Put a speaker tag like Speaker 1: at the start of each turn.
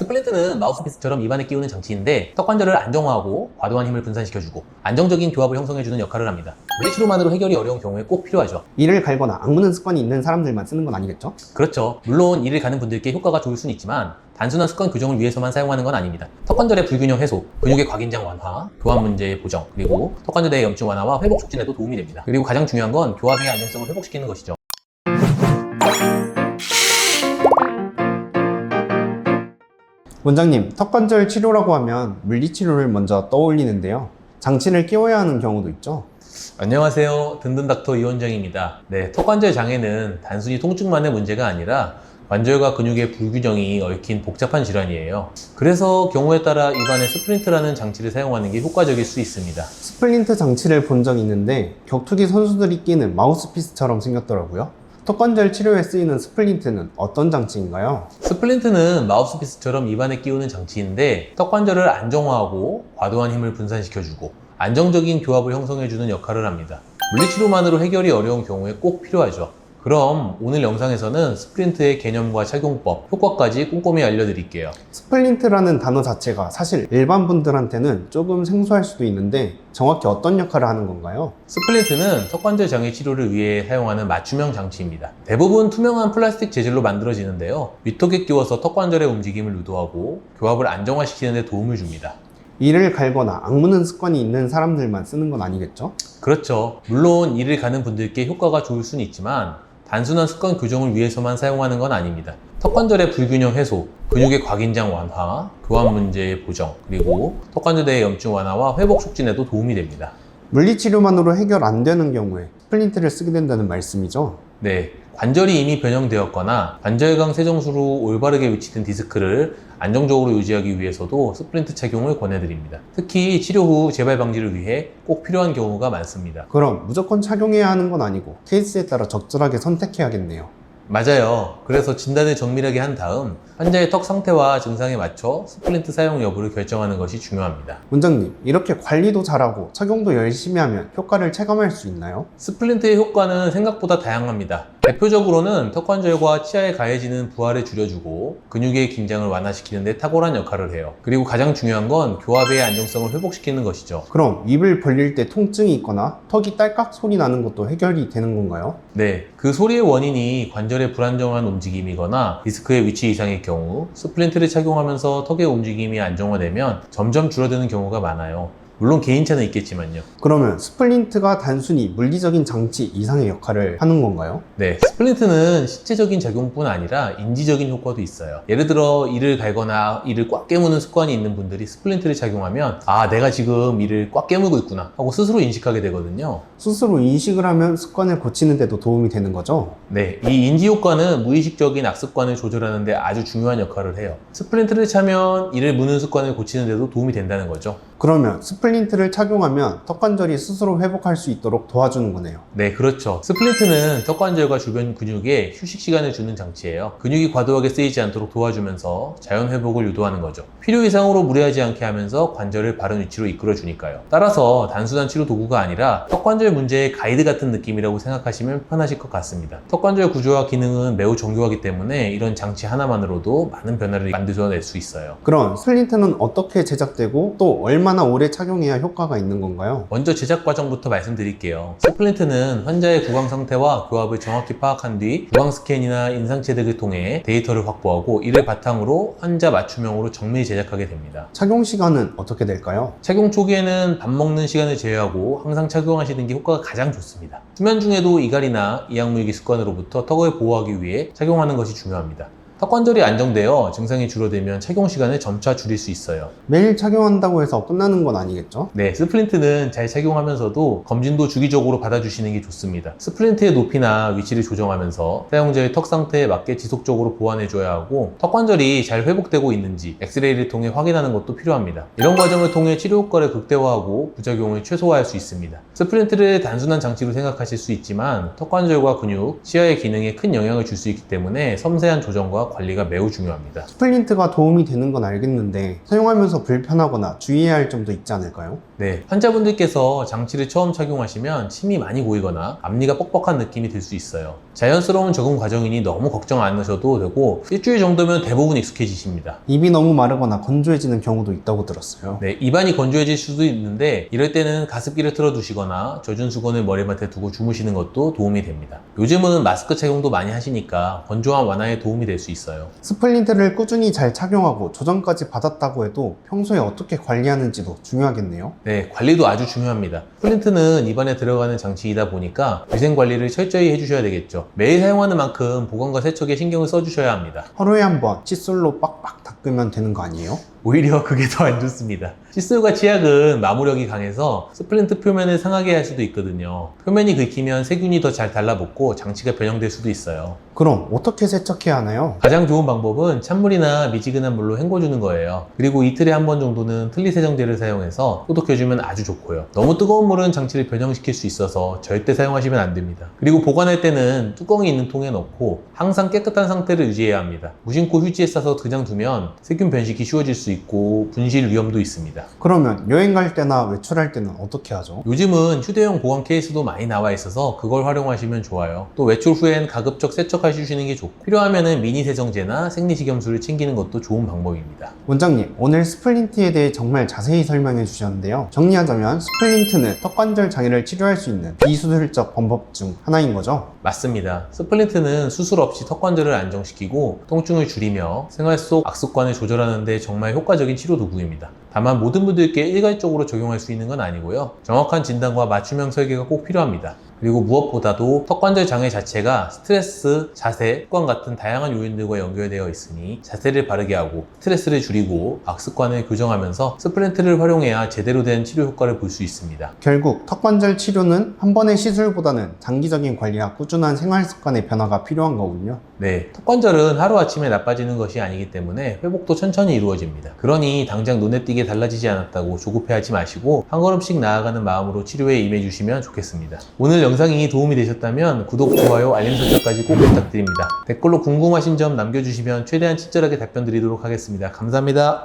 Speaker 1: 스플린트는 마우스피스처럼 입안에 끼우는 장치인데 턱 관절을 안정화하고 과도한 힘을 분산시켜주고 안정적인 교합을 형성해주는 역할을 합니다. 물리치료만으로 해결이 어려운 경우에 꼭 필요하죠.
Speaker 2: 이를 갈거나 악무는 습관이 있는 사람들만 쓰는 건 아니겠죠?
Speaker 1: 그렇죠. 물론 이를 가는 분들께 효과가 좋을 수는 있지만 단순한 습관 교정을 위해서만 사용하는 건 아닙니다. 턱관절의 불균형 해소, 근육의 과긴장 완화, 교합 문제의 보정, 그리고 턱관절의 염증 완화와 회복 촉진에도 도움이 됩니다. 그리고 가장 중요한 건 교합의 안정성을 회복시키는 것이죠.
Speaker 2: 원장님, 턱관절 치료라고 하면 물리치료를 먼저 떠올리는데요. 장치를 끼워야 하는 경우도 있죠?
Speaker 1: 안녕하세요. 든든닥터 이원정입니다. 네, 턱관절 장애는 단순히 통증만의 문제가 아니라 관절과 근육의 불균형이 얽힌 복잡한 질환이에요. 그래서 경우에 따라 입안에 스플린트라는 장치를 사용하는 게 효과적일 수 있습니다.
Speaker 2: 스플린트 장치를 본 적이 있는데 격투기 선수들이 끼는 마우스피스처럼 생겼더라고요. 턱관절 치료에 쓰이는 스플린트는 어떤 장치인가요?
Speaker 1: 스플린트는 마우스피스처럼 입안에 끼우는 장치인데 턱관절을 안정화하고 과도한 힘을 분산시켜주고 안정적인 교합을 형성해주는 역할을 합니다. 물리치료만으로 해결이 어려운 경우에 꼭 필요하죠. 그럼 오늘 영상에서는 스플린트의 개념과 착용법, 효과까지 꼼꼼히 알려드릴게요.
Speaker 2: 스플린트라는 단어 자체가 사실 일반 분들한테는 조금 생소할 수도 있는데 정확히 어떤 역할을 하는 건가요?
Speaker 1: 스플린트는 턱관절 장애 치료를 위해 사용하는 맞춤형 장치입니다. 대부분 투명한 플라스틱 재질로 만들어지는데요. 위턱에 끼워서 턱관절의 움직임을 유도하고 교합을 안정화시키는 데 도움을 줍니다.
Speaker 2: 이를 갈거나 악무는 습관이 있는 사람들만 쓰는 건 아니겠죠?
Speaker 1: 그렇죠. 물론 이를 가는 분들께 효과가 좋을 수는 있지만 단순한 습관 교정을 위해서만 사용하는 건 아닙니다. 턱관절의 불균형 해소, 근육의 과긴장 완화, 교합 문제의 보정, 그리고 턱관절의 염증 완화와 회복 촉진에도 도움이 됩니다.
Speaker 2: 물리치료만으로 해결 안 되는 경우에 스플린트를 쓰게 된다는 말씀이죠?
Speaker 1: 네, 관절이 이미 변형되었거나 관절강 세정수로 올바르게 위치된 디스크를 안정적으로 유지하기 위해서도 스플린트 착용을 권해드립니다. 특히 치료 후 재발 방지를 위해 꼭 필요한 경우가 많습니다.
Speaker 2: 그럼 무조건 착용해야 하는 건 아니고 케이스에 따라 적절하게 선택해야겠네요.
Speaker 1: 맞아요. 그래서 진단을 정밀하게 한 다음 환자의 턱 상태와 증상에 맞춰 스플린트 사용 여부를 결정하는 것이 중요합니다.
Speaker 2: 원장님, 이렇게 관리도 잘하고 착용도 열심히 하면 효과를 체감할 수 있나요?
Speaker 1: 스플린트의 효과는 생각보다 다양합니다. 대표적으로는 턱관절과 치아에 가해지는 부하를 줄여주고 근육의 긴장을 완화시키는 데 탁월한 역할을 해요. 그리고 가장 중요한 건 교합의 안정성을 회복시키는 것이죠.
Speaker 2: 그럼 입을 벌릴 때 통증이 있거나 턱이 딸깍 소리 나는 것도 해결이 되는 건가요?
Speaker 1: 네, 그 소리의 원인이 관절의 불안정한 움직임이거나 디스크의 위치 이상의 경우 스플린트를 착용하면서 턱의 움직임이 안정화되면 점점 줄어드는 경우가 많아요. 물론 개인차는 있겠지만요.
Speaker 2: 그러면 스플린트가 단순히 물리적인 장치 이상의 역할을 하는 건가요?
Speaker 1: 네, 스플린트는 신체적인 작용뿐 아니라 인지적인 효과도 있어요. 예를 들어 이를 갈거나 이를 꽉 깨무는 습관이 있는 분들이 스플린트를 착용하면 아, 내가 지금 이를 꽉 깨물고 있구나 하고 스스로 인식하게 되거든요.
Speaker 2: 스스로 인식을 하면 습관을 고치는 데도 도움이 되는 거죠?
Speaker 1: 네, 이 인지 효과는 무의식적인 악습관을 조절하는 데 아주 중요한 역할을 해요. 스플린트를 차면 이를 무는 습관을 고치는 데도 도움이 된다는 거죠.
Speaker 2: 그러면 스플린트를 착용하면 턱관절이 스스로 회복할 수 있도록 도와주는 거네요.
Speaker 1: 네, 그렇죠. 스플린트는 턱관절과 주변 근육에 휴식 시간을 주는 장치예요. 근육이 과도하게 쓰이지 않도록 도와주면서 자연 회복을 유도하는 거죠. 필요 이상으로 무리하지 않게 하면서 관절을 바른 위치로 이끌어 주니까요. 따라서 단순한 치료 도구가 아니라 턱관절 문제의 가이드 같은 느낌이라고 생각하시면 편하실 것 같습니다. 턱관절 구조와 기능은 매우 정교하기 때문에 이런 장치 하나만으로도 많은 변화를 만들어낼 수 있어요.
Speaker 2: 그럼 스플린트는 어떻게 제작되고 또 얼마나 오래 착용해야 효과가 있는 건가요?
Speaker 1: 먼저 제작 과정부터 말씀드릴게요. 스플린트는 환자의 구강 상태와 교합을 정확히 파악한 뒤 구강 스캔이나 인상체득을 통해 데이터를 확보하고 이를 바탕으로 환자 맞춤형으로 정밀 제작하게 됩니다.
Speaker 2: 착용 시간은 어떻게 될까요?
Speaker 1: 착용 초기에는 밥 먹는 시간을 제외하고 항상 착용하시는 게 효과가 가장 좋습니다. 수면 중에도 이갈이나 이악물기 습관으로부터 턱을 보호하기 위해 착용하는 것이 중요합니다. 턱관절이 안정되어 증상이 줄어들면 착용 시간을 점차 줄일 수 있어요.
Speaker 2: 매일 착용한다고 해서 끝나는 건 아니겠죠?
Speaker 1: 네, 스플린트는 잘 착용하면서도 검진도 주기적으로 받아주시는 게 좋습니다. 스플린트의 높이나 위치를 조정하면서 사용자의 턱 상태에 맞게 지속적으로 보완해줘야 하고 턱관절이 잘 회복되고 있는지 엑스레이를 통해 확인하는 것도 필요합니다. 이런 과정을 통해 치료 효과를 극대화하고 부작용을 최소화할 수 있습니다. 스플린트를 단순한 장치로 생각하실 수 있지만 턱관절과 근육, 치아의 기능에 큰 영향을 줄 수 있기 때문에 섬세한 조정과 사용과 관리가 매우 중요합니다.
Speaker 2: 스플린트가 도움이 되는 건 알겠는데 사용하면서 불편하거나 주의해야 할 점도 있지 않을까요?
Speaker 1: 네, 환자분들께서 장치를 처음 착용하시면 침이 많이 고이거나 앞니가 뻑뻑한 느낌이 들 수 있어요. 자연스러운 적응 과정이니 너무 걱정 안 하셔도 되고 일주일 정도면 대부분 익숙해지십니다.
Speaker 2: 입이 너무 마르거나 건조해지는 경우도 있다고 들었어요.
Speaker 1: 네, 입안이 건조해질 수도 있는데 이럴 때는 가습기를 틀어두시거나 젖은 수건을 머리맡에 두고 주무시는 것도 도움이 됩니다. 요즘은 마스크 착용도 많이 하시니까 건조함 완화에 도움이 될 수 있어요.
Speaker 2: 스플린트를 꾸준히 잘 착용하고 조정까지 받았다고 해도 평소에 어떻게 관리하는지도 중요하겠네요.
Speaker 1: 네, 관리도 아주 중요합니다. 스플린트는 입안에 들어가는 장치이다 보니까 위생 관리를 철저히 해주셔야 되겠죠. 매일 사용하는 만큼 보관과 세척에 신경을 써주셔야 합니다.
Speaker 2: 하루에 한 번 칫솔로 빡빡 닦으면 되는 거 아니에요?
Speaker 1: 오히려 그게 더 안 좋습니다. 칫솔과 치약은 마모력이 강해서 스플린트 표면을 상하게 할 수도 있거든요. 표면이 긁히면 세균이 더 잘 달라붙고 장치가 변형될 수도 있어요.
Speaker 2: 그럼 어떻게 세척해야 하나요?
Speaker 1: 가장 좋은 방법은 찬물이나 미지근한 물로 헹궈주는 거예요. 그리고 이틀에 한 번 정도는 틀니 세정제를 사용해서 소독해주면 아주 좋고요. 너무 뜨거운 물은 장치를 변형시킬 수 있어서 절대 사용하시면 안 됩니다. 그리고 보관할 때는 뚜껑이 있는 통에 넣고 항상 깨끗한 상태를 유지해야 합니다. 무심코 휴지에 싸서 그냥 두면 세균 변식이 쉬워질 수 있고 분실 위험도 있습니다.
Speaker 2: 그러면 여행 갈 때나 외출할 때는 어떻게 하죠?
Speaker 1: 요즘은 휴대용 보관 케이스도 많이 나와 있어서 그걸 활용하시면 좋아요. 또 외출 후엔 가급적 세척해 주시는 게 좋고 필요하면 미니 세정제나 생리식염수를 챙기는 것도 좋은 방법입니다.
Speaker 2: 원장님, 오늘 스플린트에 대해 정말 자세히 설명해 주셨는데요. 정리하자면 스플린트는 턱관절 장애를 치료할 수 있는 비수술적 방법 중 하나인 거죠?
Speaker 1: 맞습니다. 스플린트는 수술 없이 턱관절을 안정시키고 통증을 줄이며 생활 속 악습관을 조절하는 데 정말 효과적인 치료 도구입니다. 다만 모든 분들께 일괄적으로 적용할 수 있는 건 아니고요. 정확한 진단과 맞춤형 설계가 꼭 필요합니다. 그리고 무엇보다도 턱관절 장애 자체가 스트레스, 자세, 습관 같은 다양한 요인들과 연결되어 있으니 자세를 바르게 하고 스트레스를 줄이고 악습관을 교정하면서 스플린트를 활용해야 제대로 된 치료 효과를 볼 수 있습니다.
Speaker 2: 결국 턱관절 치료는 한 번의 시술보다는 장기적인 관리와 꾸준한 생활 습관의 변화가 필요한 거군요.
Speaker 1: 네, 턱관절은 하루아침에 나빠지는 것이 아니기 때문에 회복도 천천히 이루어집니다. 그러니 당장 눈에 띄게 달라지지 않았다고 조급해하지 마시고 한 걸음씩 나아가는 마음으로 치료에 임해주시면 좋겠습니다. 오늘 영상이 도움이 되셨다면 구독, 좋아요, 알림 설정까지 꼭 부탁드립니다. 댓글로 궁금하신 점 남겨주시면 최대한 친절하게 답변 드리도록 하겠습니다. 감사합니다.